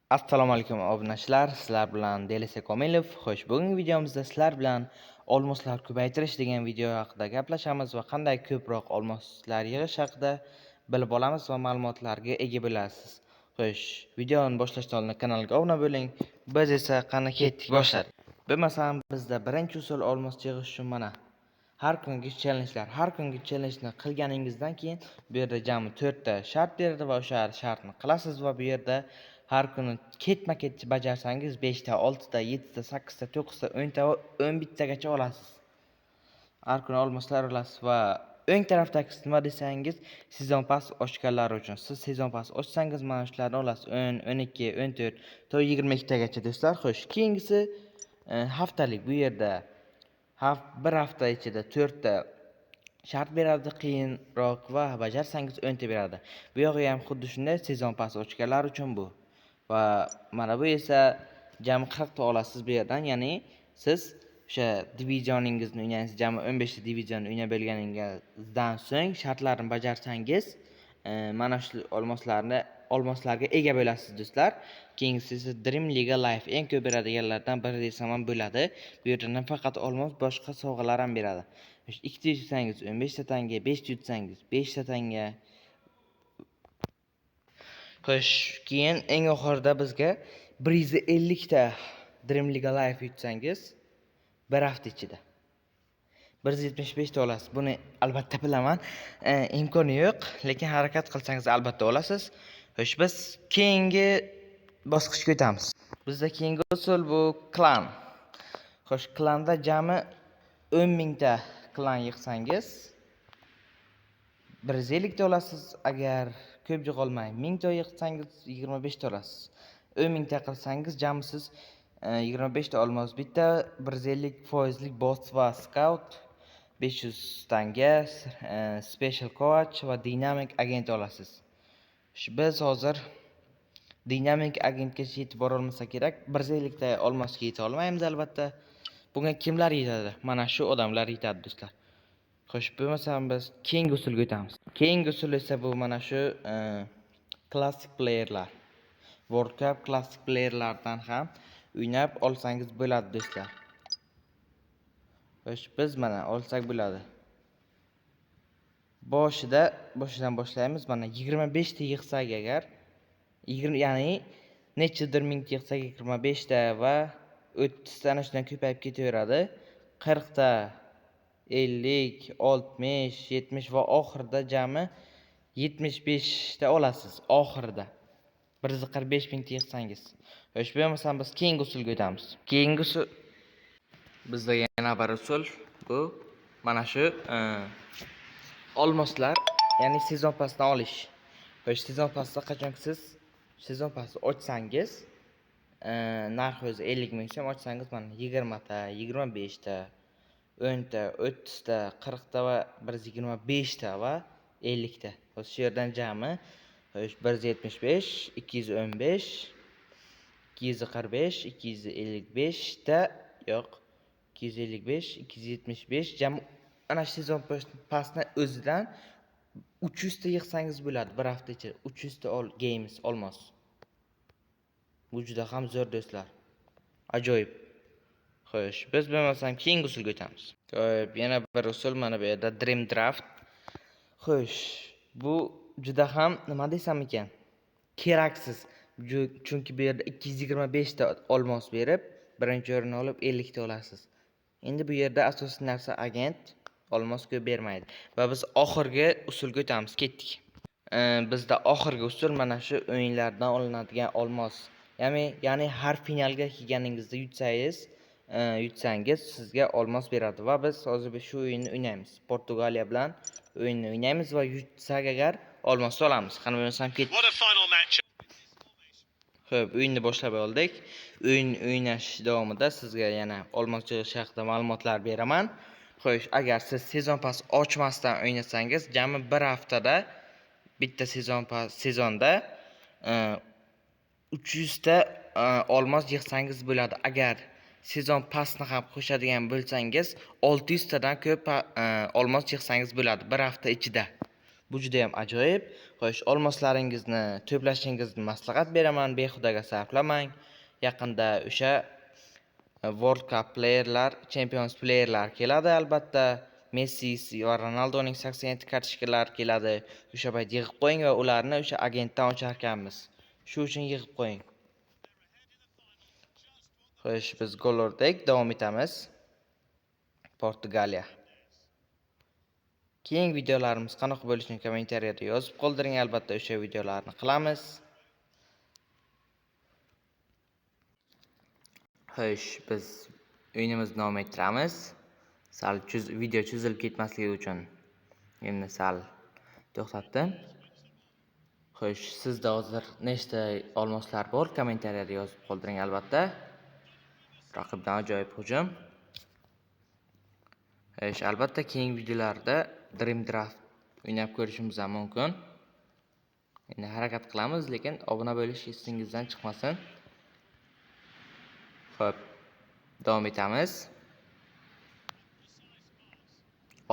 Assalomu alaykum obunachilar, sizlar bilan Delisa Komilov. Xo'sh, bugungi videomizda sizlar bilan olmoslar ko'paytirish degan video haqida gaplashamiz va qanday ko'proq olmoslar yig'ish haqida bilib olamiz va ma'lumotlarga ega bo'lasiz. Xo'sh, videoni boshlashdan oldin kanalga obuna bo'ling. Biz esa qani ketdik boshladik. Bu masalan bizda birinchi usul olmos yig'ish uchun mana har kungi challengelar. Har kungi challengeni qilganingizdan keyin bu yerda jami 4 ta shart beradi va o'sha shartni qilasiz va bu yerda har kuni ketma-ket bajarsangiz 5 ta, 6 ta, 7 ta, 8 ta, 9 ta, 10 ta, 11 tagacha olasiz. Har kuni olmoslar olasiz va o'ng tarafdagi nima desangiz, sezon pass ochganlar uchun. Siz sezon pass ochsangiz mana shularni olasiz. 10, 12, 14, to 22 tagacha do'stlar. Xo'sh, keyingisi haftalik. Bu yerda bir hafta ichida 4 ta shart beradi, qiyinroq va bajarsangiz 10 ta beradi. Bu yog'i ham xuddi shunday sezon pass ochganlar uchun bu. Va mana bu esa jami 40 ta olasiz bu yerdan. Ya'ni siz o'sha divizioningizni o'ynaysiz, jami 15 ta divizion o'ynab bo'lganingizdan so'ng shartlarni bajarsangiz, mana shu olmoslarga ega bo'lasiz do'stlar. Keyingisi esa Dream Liga Life eng ko'p beradiganlardan biri desam ham bo'ladi. Bu yerda nafaqat olmos, boshqa sovg'alar ham beradi. 2 ta yutsangiz 15 ta tanga, 5 ta yutsangiz 5 ta tanga. Xo'sh, keyin eng oxirida bizga 150 ta Dream Liga Life yutsangiz bir hafta ichida 175 ta olasiz. Buni albatta bilaman, imkoni yo'q, lekin harakat qilsangiz albatta olasiz. Xo'sh, biz keyingi bosqichga o'tamiz. Bizda keyingi usul bu klan. Xo'sh, klanda jami 10 ming ta klan yig'sangiz 150 ta olasiz. Agar ko'p yig'olmay 1000 ta yig'sangiz 25 ta olasiz. 10 ming ta qilsangiz jami siz 25 ta olmos, bitta 150 foizlik boss va scout, 500 tanga special coach va dynamic agent olasiz. Biz hozir dynamic agentgacha yetib bora olmasa kerak, 150 ta olmosga yeta olmaymiz albatta. Bunga kimlar yetadi? Mana shu odamlar yetadi do'stlar. Xo'sh, bu masalan biz keyingi usulga o'tamiz. Keyingi usul esa bu mana shu classic playerlar. World Cup classic playerlardan ham o'ynab olsangiz bo'ladi do'stlar. Xo'sh, biz mana olsak bo'ladi. Boshidan boshlaymiz. Mana 25 ta yig'sak agar 20, ya'ni nechadir ming yig'sak 25 ta va 30 ta shundan ko'payib ketaveradi. 40 ta, 50, 60, 70 va oxirida jami 75 ta olasiz oxirida. 145 ming yig'sangiz. Xo'sh, bu masalan biz keyingi usulga o'tamiz. Keyingi usul bizda yana bir usul bu mana shu olmoslar, ya'ni sezon passini olish. Xo'sh, sezon passda qachonki siz sezon passni ochsangiz, narxi o'zi 50 ming so'm ochsangiz mana 20 ta, 25 ta, 10 ta, 30 ta, 40 ta va 125 ta va 50 ta. Xo'sh, shu yerdan jami 175, 215, 245, 255 ta, yo'q, 255, 275, jami ana shu sezon passni o'zidan 300 ta yig'sangiz bo'ladi bir hafta ichida. 300 ta games olmos. Bu juda ham zo'r do'stlar. Ajoyib. Xo'sh, biz bo'lmasam keyingi usulga o'tamiz. Xo'p, yana bir usul mana bu yerda Dream Draft. Xo'sh, bu juda ham nima desam ekan, keraksiz. Chunki bu yerda 225 ta olmos berib, birinchi o'rinni olib 50 ta olasiz. Endi bu yerda asosiy narsa agent, olmos ko'p bermaydi. Va biz oxirgi usulga o'tamiz, ketdik. Bizda oxirgi usul mana shu o'yinlardan olinadigan olmos. Ya'ni har finalga kelganingizda yutsangiz sizga olmos beradi va biz hozir shu o'yinni o'ynaymiz. Portugaliya bilan o'yinni o'ynaymiz va yutsak agar olmos olamiz. Qani bo'lmasam ketdik. Xo'p, o'yinni boshlab oldik. O'yin o'ynash davomida sizga yana olmos yig'ish haqida ma'lumotlar beraman. Xo'sh, agar siz sezon pass ochmasdan o'ynasangiz, jami bir haftada bitta sezonda 300 ta olmos yig'sangiz bo'ladi. Agar sezon passni ham qo'shadigan bo'lsangiz, 600 tadan ko'p olmos yig'sangiz bo'ladi bir hafta ichida. Bu juda ham ajoyib. Xo'sh, olmoslaringizni to'plashingizni maslahat beraman, behudaga sarflamang. Yaqinda o'sha World Cup playerlar, Champions playerlar keladi albatta. Messi va Ronaldoning 87 kartochkalar keladi. O'sha payt yig'ib qo'ying va ularni o'sha agentdan ocharkanmiz. Shu uchun yig'ib qo'ying. Xo'sh, biz gol urdik, davom etamiz. Portugaliya. Keyingi videolarimiz qanaqa bo'lishini kommentariyada yozib qoldiring, albatta o'sha videolarni qilamiz. Xo'sh, biz o'yinimizni davom ettiramiz. Sal video cho'zilib ketmasligi uchun endi sal to'xtatdim. Xo'sh, sizda hozir nechta olmoslar bor? Kommentariyada yozib qoldiring albatta. Raqibdan ajoyib hujum. Xo'sh, albatta keyingi videolarda Dream Draft o'ynab ko'rishimiz ham mumkin. Endi harakat qilamiz, lekin obuna bo'lish esingizdan chiqmasin. Xo'p, davom etamiz.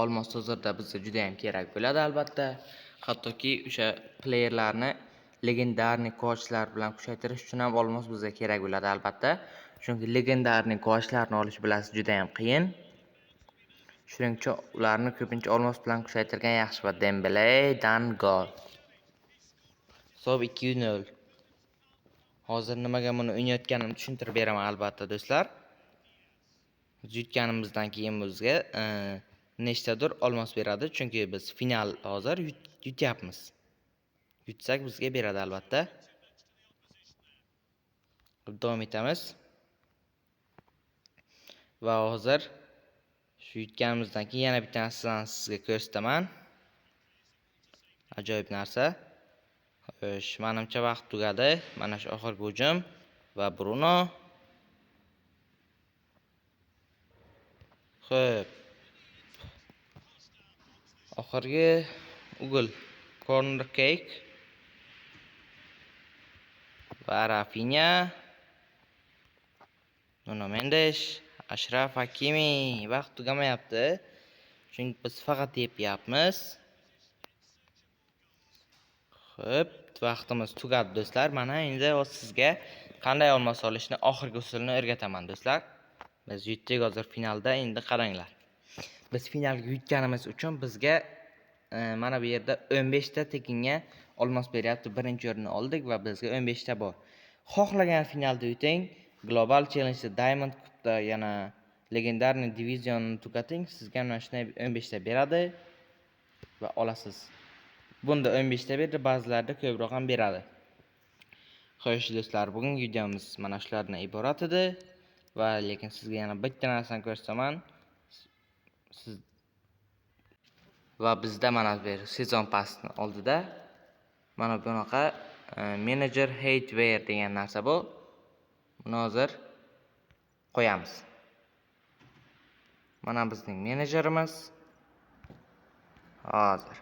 Olmos hozirda bizga juda ham kerak bo'ladi albatta. Hattoki o'sha playerlarni legendarniy koachlar bilan kuchaytirish uchun ham olmos bizga kerak bo'ladi albatta. Chunki legendarniy koachlarni olish bilasiz juda ham qiyin. Shuning uchun ularni ko'pincha olmos bilan kuchaytirgan yaxshi. Va Dembele dan gol. Hisob 2-0. Hozir nimaga buni o'ynayotganimni tushuntirib beraman albatta do'stlar. Yutganimizdan keyin bizga nechtadir olmos beradi, chunki biz final hozir yutyapmiz. Yutsak bizga beradi albatta. Davom etamiz. Va hozir shu yutganimizdan keyin yana bitta narsani sizga ko'rsataman. Ajoyib narsa. Xo'sh, menimcha vaqt tugadi. Mana shu oxirgi hujum va Bruno. Xo'p. Oxirgi ugl corner kick va Rafinha, Nuno Mendes, Ashraf Hakimi. Vaqt tugamayapti, chunki biz faqat yepyapmiz. Xo'p, vaqtimiz tugadi do'stlar. Mana endi sizga qanday olmos olishni oxirgi usulni o'rgataman do'stlar. Biz yutdik hozir finalda, endi qaranglar. Biz finalga yutganimiz uchun bizga mana bu yerda 15 ta tekinga olmos beryapti. Birinchi o'rinni oldik va bizga 15 ta bor. Xohlagan finalda yuting, Global Challenge'da Diamond Cupda yana legendarniy divizionni tugating, sizga mana shunday 15 ta beradi va olasiz. Bunda 15 ta berdi, ba'zilarda ko'proq ham beradi. Xo'sh do'stlar, bugungi videomiz mana shulardan iborat edi va lekin sizga yana bitta narsani ko'rsataman. Va bizda mana bu sezon passini oldida mana bunaqa manager hateware degan narsa bu. Buni hozir qo'yamiz. Mana bizning menejerimiz. Hozir.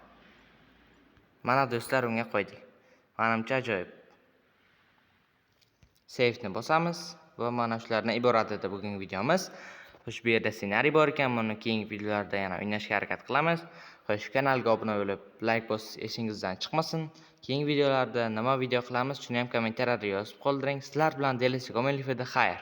Mana do'stlar unga qo'ydik. Menimcha ajoyib. Save ni bosamiz va mana shulardan iborat edi bugungi videomiz. Xo'sh, bu yerda ssenariy bor ekan, buni keyingi videolarda yana o'ynashga harakat qilamiz. Xo'sh, kanalga obuna bo'lib, like bosish esingizdan chiqmasin. Keyingi videolarda nima video qilamiz, shuni ham kommentariyada yozib qoldiring. Sizlar bilan Delisi Komilov edi. Xayr.